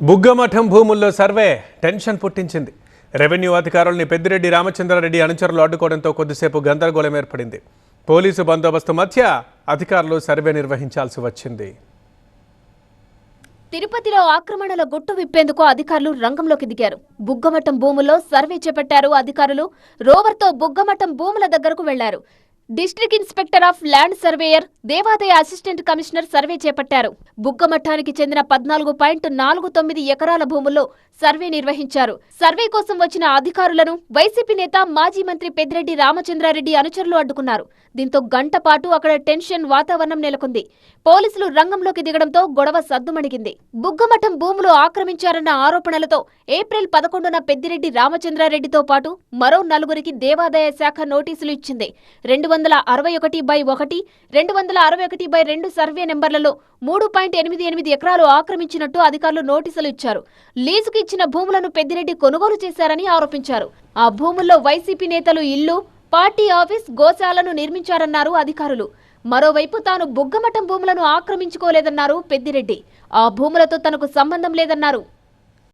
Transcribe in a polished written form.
బుగ్గమఠం భూముల్లో survey tension పుట్టించింది. Revenue అధికారుల్ని పెద్దిరెడ్డి రామచంద్రారెడ్డి అనుచరులు అడ్డుకోవడంతో కొద్దిసేపు గందరగోళం ఏర్పడింది. పోలీసు బందోబస్తు మధ్య అధికారులు సర్వే నిర్వహించాల్సి వచ్చింది. తిరుపతిలో ఆక్రమణల గుట్టు విప్పేందుకు అధికారులు రంగంలోకి దిగారు. బుగ్గమఠం భూముల్లో సర్వే చేపట్టారు అధికారులు. రోవర్తో బుగ్గమఠం భూముల దగ్గరకు వెళ్లారు. District inspector of land surveyor, దేవాదాయ అసిస్టెంట్ కమిషనర్ సర్వే చేపట్టారు. బుగ్గమఠానికి చెందిన 14.49 ఎకరాల భూముల్లో సర్వే నిర్వహించారు. సర్వే కోసం వచ్చిన అధికారులను వైసీపీ నేత మాజీ మంత్రి పెద్దిరెడ్డి రామచంద్రారెడ్డి అనుచరులు అడ్డుకున్నారు. దీంతో గంట పాటు అక్కడ టెన్షన్ వాతావరణం నెలకొంది. పోలీసులు రంగంలోకి దిగడంతో గొడవ సద్దుమణిగింది. బుగ్గమఠం భూములు ఆక్రమించారన్న ఆరోపణలతో ఏప్రిల్ 11న పెద్దిరెడ్డి రామచంద్రారెడ్డితో పాటు మరో 4గురికి దేవాదాయ శాఖ నోటీసులు ఇచ్చింది. 261/1, 261/2 సర్వే నెంబర్లలో 3.88 ఎకరాలు ఆక్రమించినట్టు అధికారులు నోటీసులు ఇచ్చారు. లీజుకు ఇచ్చిన భూములను పెద్దిరెడ్డి కొనుగోలు చేశారని ఆరోపించారు. ఆ భూముల్లో వైసీపీ నేతలు ఇల్లు, పార్టీ ఆఫీస్, గోశాలను నిర్మించారన్నారు అధికారులు. మరోవైపు తాను బుగ్గమఠం భూములను ఆక్రమించుకోలేదన్నారు పెద్దిరెడ్డి. ఆ భూములతో తనకు సంబంధం లేదన్నారు.